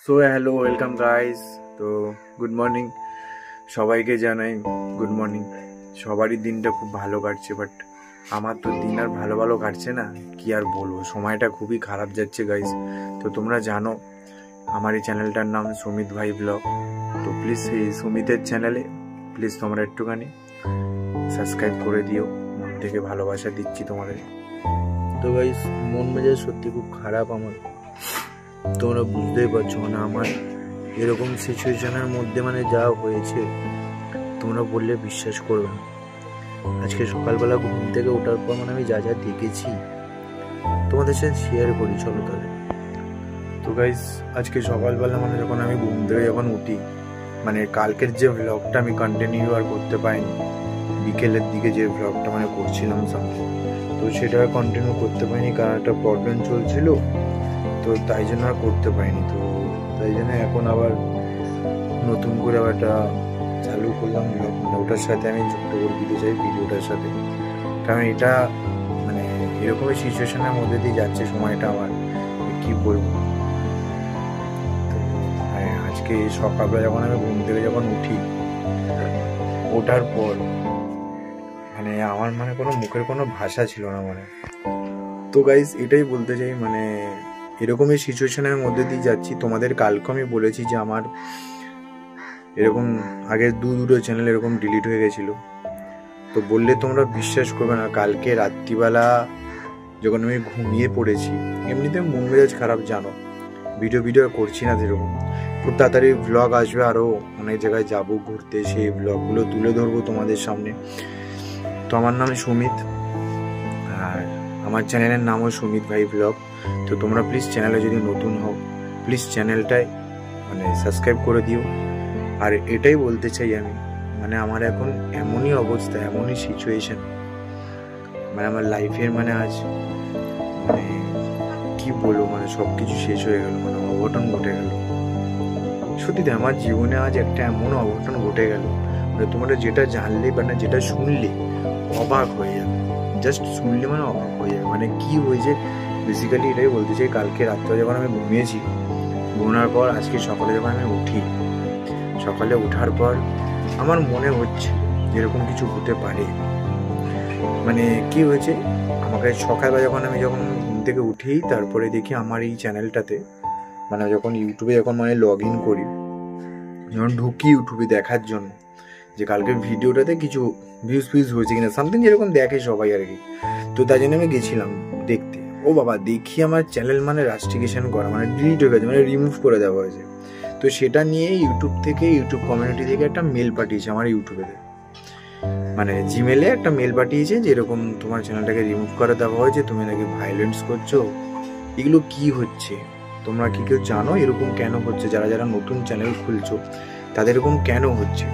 So hello, welcome guys. তো good morning সবাইকে জানাই গুড মর্নিং। সবারই দিনটা খুব ভালো কাটছে, বাট আমার তো দিন আর ভালো ভালো কাটছে না। কি আর বলবো, সময়টা খুবই খারাপ যাচ্ছে গাইস। তো তোমরা জানো আমার এই চ্যানেলটার নাম সুমিত ভাই ব্লগ। তো প্লিজ এই সুমিতের চ্যানেলে প্লিজ তোমরা একটুখানি সাবস্ক্রাইব করে দিও, মন থেকে ভালোবাসা দিচ্ছি তোমাদের। তো গাইস, মন মেজাজ সত্যি খুব খারাপ আমার। তোমরা বুঝতেই পারছো, মানে আমার এরকম সিচুয়েশনের মধ্যে যা হয়েছে তোমরা বললে বিশ্বাস করবে না। আজকে সকালবেলা ঘুম থেকে ওঠার পর আমি যা যা দেখেছি তোমাদের সাথে শেয়ার করি, চলো তাহলে। তো গাইস, আজকে সকালবেলা যখন আমি ঘুম থেকে যখন উঠি, কালকের যে ভ্লগটা আমি কন্টিনিউ আর করতে পারিনি, বিকেলের দিকে যে ভ্লগটা করছিলাম সামনে, তো সেটা কন্টিনিউ করতে পারিনি কারণ একটা প্রবলেম চলছিল। তো তাই জন্য আর করতে পারিনি। তো তাই জন্য এখন আবার নতুন করে আবার একটা চালু করলাম ব্লগ। ওটার সাথে আমি যুক্ত করে দিতে চাই ভিডিওটার সাথে, কারণ এটা এরকমই সিচুয়েশনের মধ্যে দিয়ে যাচ্ছে সময়টা আমার, কি বলবো। তো আজকে সকালবেলা যখন আমি ঘুম থেকে যখন উঠি, ওঠার পর আমার কোনো মুখের কোনো ভাষা ছিল না। তো গাইস, এটাই বলতে চাই, এরকমই সিচুয়েশনের মধ্যে দিয়ে যাচ্ছি। তোমাদের কালকে আমি বলেছি যে আমার এরকম আগের দুটো চ্যানেল এরকম ডিলিট হয়ে গেছিলো। তো বললে তোমরা বিশ্বাস করবে না, কালকে রাত্রিবেলা যখন আমি ঘুমিয়ে পড়েছি, এমনিতে মন মেজাজ খারাপ জানো, ভিডিও করছি না সেরকম। খুব তাড়াতাড়ি ভ্লগ আসবে, আরও অনেক জায়গায় যাবো ঘুরতে, সেই ভ্লগগুলো তুলে ধরবো তোমাদের সামনে। তো আমার নাম সুমিত, আর আমার চ্যানেলের নামও সুমিত ভাই ব্লগ। তো তোমরা প্লিজ চ্যানেলে যদি নতুন হও, প্লিজ চ্যানেলটায় সাবস্ক্রাইব করে দিও। আর এটাই বলতে চাই আমি, আমার এখন এমনই অবস্থা, এমনই সিচুয়েশন, আমার লাইফের আজ কি বলবো, সব কিছু শেষ হয়ে গেল, অঘটন ঘটে গেল। সত্যি আমার জীবনে আজ একটা এমন অঘটন ঘটে গেল, তোমরা যেটা জানলে যেটা শুনলে অবাক হয়ে যাবে। জাস্ট শুনলে অবাক হয়ে যাবে। কি হয়েছে বেসিক্যালি এটাই বলতে চাই। কালকে রাত্রে যখন আমি ঘুমিয়েছি, ঘুমানোর পর আজকে সকালে যখন আমি উঠি, সকালে ওঠার পর আমার মনে হচ্ছে যেরকম কিছু হতে পারে। কি হয়েছে, আমাকে সকালবেলা যখন ঘুম থেকে উঠি, তারপরে দেখি আমার এই চ্যানেলটাতে যখন ইউটিউবে যখন লগ ইন করি, যখন ঢুকি ইউটিউবে দেখার জন্য যে কালকের ভিডিওটাতে কিছু ভিউজ হয়েছে কিনা, সামথিং যেরকম দেখে সবাই আর কি। তো তাই জন্য আমি গেছিলাম দেখতে। ও বাবা, দেখি আমার চ্যানেল রাস্ট্রিগেশন করা, ডিলিট হয়ে গেছে, রিমুভ করে দেওয়া হয়েছে। তো সেটা নিয়ে ইউটিউব কমিউনিটি থেকে একটা মেল পাঠিয়েছে আমার ইউটিউবে, জিমেলে একটা মেল পাঠিয়েছে যে এরকম তোমার চ্যানেলটাকে রিমুভ করে দেওয়া হয়েছে, তুমি নাকি ভায়োলেন্স করছো। এগুলো কি হচ্ছে, তোমরা কি কেউ জানো এরকম কেন হচ্ছে? যারা যারা নতুন চ্যানেল খুলছো তাদের এরকম কেন হচ্ছে?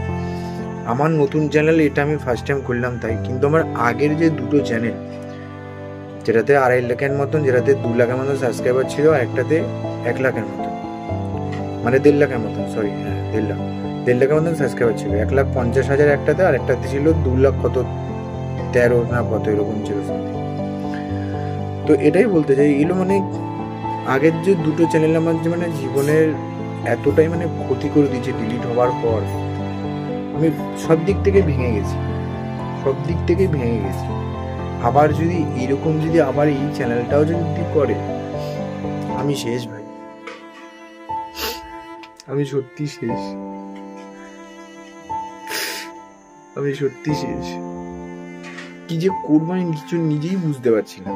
আমার নতুন চ্যানেল এটা আমি ফার্স্ট টাইম করলাম তাই, কিন্তু আমার আগের যে দুটো চ্যানেল, যেটাতে 2.5 লাখের মতন, যেটাতে 2 লাখের মতন সাবস্ক্রাইবার ছিল, আর একটাতে 1 লাখের মতন, 1.5 লাখের মতন, সরি, হ্যাঁ 1.5 লাখের মতন সাবস্ক্রাইবার ছিল। 1,50,000 একটাতে, আর একটাতে ছিল 2 লাখ কত 13 না কত এরকম ছিল। তো এটাই বলতে চাই, এগুলো আগের যে দুটো চ্যানেল আমার যে জীবনের এতটাই ক্ষতি করে দিয়েছে ডিলিট হওয়ার পর। আমি সব দিক থেকে ভেঙে গেছি, আবার যদি এরকম যদি আবার এই চ্যানেলটাও যদি করে, আমি শেষ ভাই, আমি সত্যি শেষ, কি যে করবো আমি কিছু নিজেই বুঝতে পারছি না,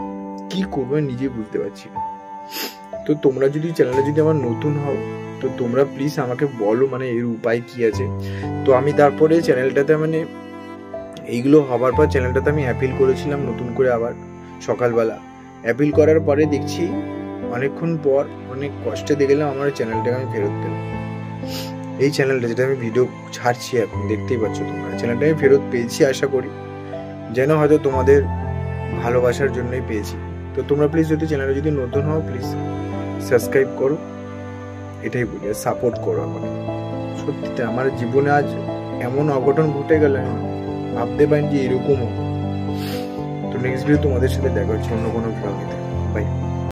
কি করবো নিজেই বুঝতে পারছি না। তো তোমরা যদি চ্যানেলে যদি আমার নতুন হও, তো তোমরা প্লিজ আমাকে বলো এর উপায় কি আছে। তো আমি তারপরে চ্যানেলটাতে এইগুলো হবার পর চ্যানেলটাতে আমি অ্যাপিল করেছিলাম নতুন করে। আবার সকালবেলা অ্যাপিল করার পরে দেখছি অনেকক্ষণ পর অনেক কষ্টে দেখলাম আমার চ্যানেলটাকে আমি ফেরত পেলাম। এই চ্যানেলটা যেটা আমি ভিডিও ছাড়ছি এখন, দেখতেই পাচ্ছ তোমরা, চ্যানেলটা আমি ফেরত পেয়েছি। আশা করি যেন হয়তো তোমাদের ভালোবাসার জন্যই পেয়েছি। তো তোমরা প্লিজ যদি চ্যানেলে যদি নতুন হও, প্লিজ সাবস্ক্রাইব করো, এটাই বলি, আর সাপোর্ট করো আমাকে। সত্যিতে আমার জীবনে আজ এমন অঘটন ঘটে গেল, ভাবতে পারেন যে এরকমও। তো নেক্সট ভিডিও তোমাদের সাথে দেখা হচ্ছে অন্য কোনো ভ্লগেতে। বাই।